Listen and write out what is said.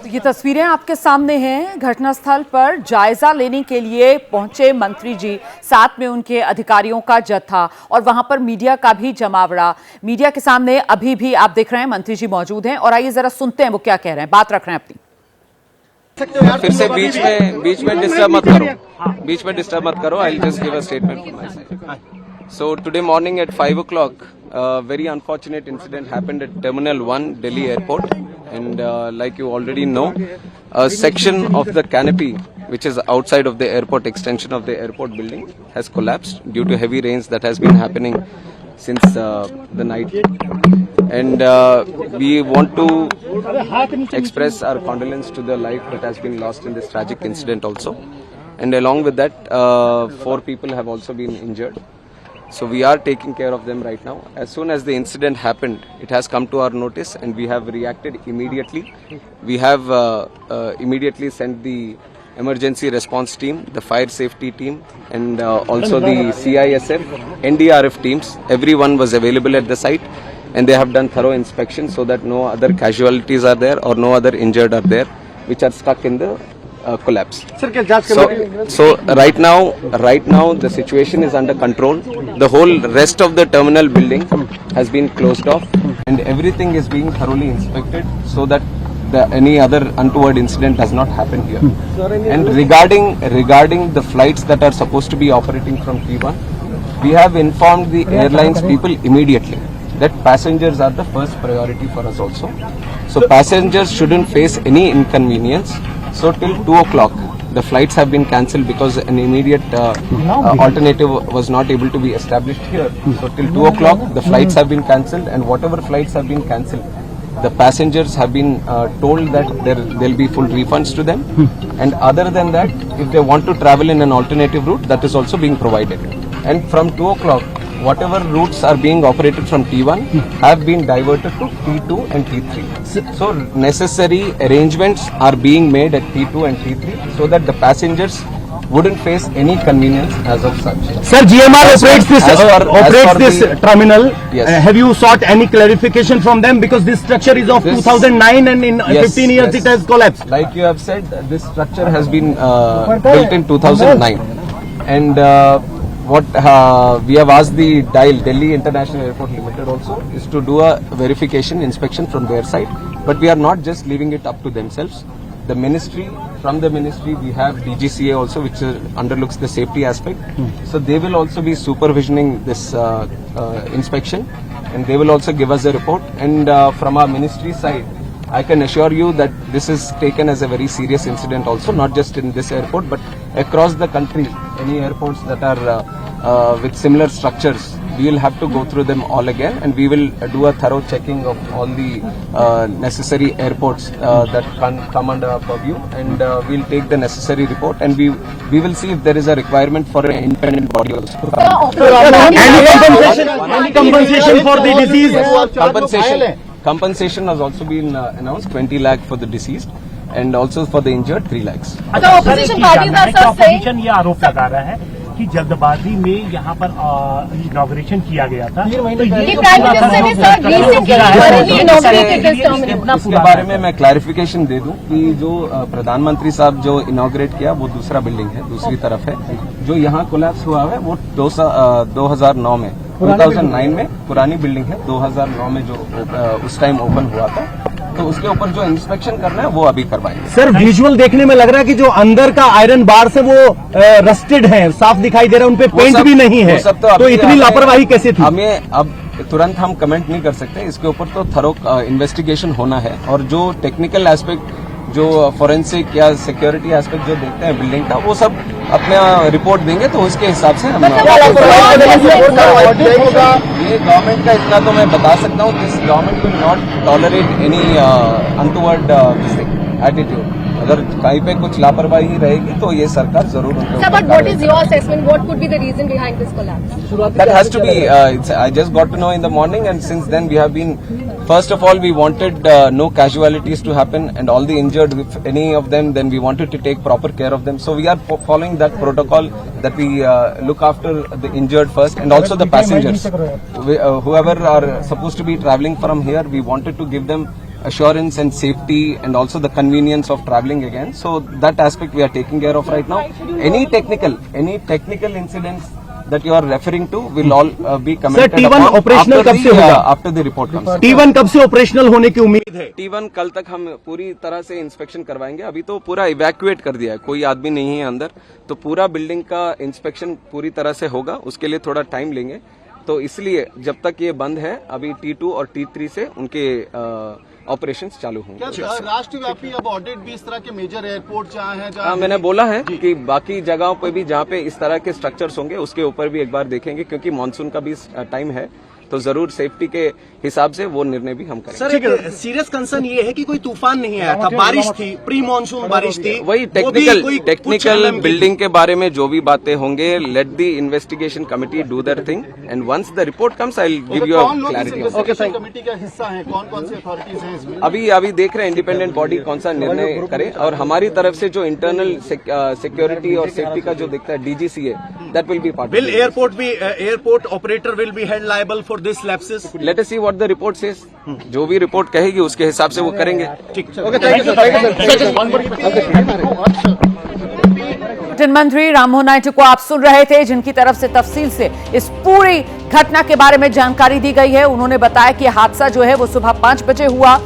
ये तस्वीरें आपके सामने हैं। घटनास्थल पर जायजा लेने के लिए पहुंचे मंत्री जी, साथ में उनके अधिकारियों का जत्था और वहां पर मीडिया का भी जमावड़ा। मीडिया के सामने अभी भी आप देख रहे हैं मंत्री जी मौजूद हैं और आइए जरा सुनते हैं वो क्या कह रहे हैं, बात रख रहे हैं अपनी। फिर से बीच में डिस्टर्ब मत करो। I will just give a statement from my side. So today morning at 5 o'clock, a very unfortunate incident happened at Terminal 1, Delhi Airport. And like you already know, a section of the canopy, which is outside of the airport extension of the airport building, has collapsed due to heavy rains that has been happening since the night. And we want to express our condolence to the life that has been lost in this tragic incident also. And along with that, 4 people have also been injured. So we are taking care of them right now. As soon as the incident happened, it has come to our notice and we have reacted immediately. We have immediately sent the emergency response team, the fire safety team, and also the CISF, NDRF teams. Everyone was available at the site and they have done thorough inspection so that no other casualties are there or no other injured are there which are stuck in the collapse. So right now the situation is under control. The whole rest of the terminal building has been closed off and everything is being thoroughly inspected so that any other untoward incident does not happen here. And regarding the flights that are supposed to be operating from T1, we have informed the airlines people immediately that passengers are the first priority for us also. So passengers shouldn't face any inconvenience. So till 2 o'clock, the flights have been cancelled because an immediate alternative was not able to be established here. So till 2 o'clock, the flights have been cancelled, and whatever flights have been cancelled, the passengers have been told that there'll be full refunds to them. And other than that, if they want to travel in an alternative route, that is also being provided. And from 2 o'clock, whatever routes are being operated from T1 have been diverted to T2 and T3. So necessary arrangements are being made at T2 and T3 so that the passengers wouldn't face any convenience as of such. Sir, GMR operates this terminal. Yes. Have you sought any clarification from them because this structure is of 2009 and in 15 years it has collapsed? Like you have said, this structure has been built in 2009 and what we have asked the Delhi International Airport Limited also is to do a verification inspection from their side, but we are not just leaving it up to themselves. The ministry, from the ministry we have DGCA also, which underlooks the safety aspect. So they will also be supervisioning this inspection and they will also give us a report. And from our ministry side, I can assure you that this is taken as a very serious incident also, not just in this airport but across the country. Any airports that are with similar structures, we will have to go through them all again and we will do a thorough checking of all the necessary airports that can come under our purview, and we will take the necessary report and we will see if there is a requirement for an independent body also. Any compensation for the disease? Compensation has also been announced, 20 lakh for the deceased and also for the injured 3 lakhs. Opposition ये आरोप लगा रहा है कि जल्दबाजी में यहाँ पर इनॉग्रेशन किया गया था। इसके बारे में मैं क्लैरिफिकेशन दे दूं कि जो प्रधानमंत्री साहब जो इनॉग्रेट किया वो दूसरा बिल्डिंग है, दूसरी तरफ है। जो यहाँ कोलैप्स हुआ है वो 2009 में 2009 में पुरानी बिल्डिंग है, 2009 में जो उस टाइम ओपन हुआ था, तो उसके ऊपर जो इंस्पेक्शन करना है वो अभी करवाएंगे। सर, विजुअल देखने में लग रहा है कि जो अंदर का आयरन बार से वो रस्टेड है, साफ दिखाई दे रहा है, उनपे पेंट भी नहीं है, तो इतनी लापरवाही कैसे थी? हमें अब तुरंत हम कमेंट नहीं कर सकते, इसके ऊपर तो थरो इन्वेस्टिगेशन होना है और जो टेक्निकल एस्पेक्ट, जो फॉरेंसिक या सिक्योरिटी एस्पेक्ट जो देखते हैं बिल्डिंग का, वो सब अपना रिपोर्ट देंगे तो उसके हिसाब से हम ये गवर्नमेंट का इतना तो मैं बता सकता हूँ, this government will not tolerate any untoward attitude. अगर कहीं पे कुछ लापरवाही रहेगी तो ये सरकार जरूर what is your assessment? What could be the reason behind this collapse? That has to be, I just got to know in the morning and since then we have been, first of all we wanted no casualties to happen and all the injured, if any of them, then we wanted to take proper care of them. So we are following that protocol that we look after the injured first and also the passengers. Whoever are supposed to be traveling from here, we wanted to give them assurance and safety and also the convenience of traveling again. So that aspect we are taking care of right now. Any technical incidents that you are referring to will all be commented T1 upon operational कब से होगा? after the report comes. T1 कब से operational होने की उम्मीद है? T1 कल तक हम पूरी तरह से इंस्पेक्शन करवाएंगे. अभी तो पूरा इवैक्यूएट कर दिया है, कोई आदमी नहीं है अंदर, तो पूरा बिल्डिंग का इंस्पेक्शन पूरी तरह से होगा. उसके लिए थोड़ा टाइम लेंगे, तो इसलिए जब तक ये बंद है अभी T2 और T3 से उनके ऑपरेशंस चालू होंगे. क्या राष्ट्रव्यापी अब ऑडिट भी इस तरह के मेजर एयरपोर्ट जहाँ हैं हाँ, मैंने बोला है कि बाकी जगहों पे भी जहाँ पे इस तरह के स्ट्रक्चर्स होंगे उसके ऊपर भी एक बार देखेंगे, क्योंकि मानसून का भी टाइम है, तो जरूर सेफ्टी के हिसाब से वो निर्णय भी हम करेंगे. सर, एक सीरियस कंसर्न ये है कि कोई तूफान नहीं आया था, बारिश थी, प्री मानसून बारिश थी. वही टेक्निकल बिल्डिंग के बारे में जो भी बातें होंगे, let the investigation committee do their thing and once the report comes I will give you a clarity. Committee का हिस्सा है, कौन सी अथॉरिटीज हैं इसमें? अभी देख रहे हैं इंडिपेंडेंट बॉडी कौन सा निर्णय करे, और हमारी तरफ से जो इंटरनल सिक्योरिटी और सेफ्टी का जो दिखता है DGCA, that will be part. Will airport operator will be held liable for this lapses? Let us see what the report says. जो भी रिपोर्ट कहेगी उसके हिसाब से वो करेंगे. पर्यटन मंत्री राममोहन नायडू को आप सुन रहे थे, जिनकी तरफ से तफसील से इस पूरी घटना के बारे में जानकारी दी गई है. उन्होंने बताया कि हादसा जो है वो सुबह 5 बजे हुआ.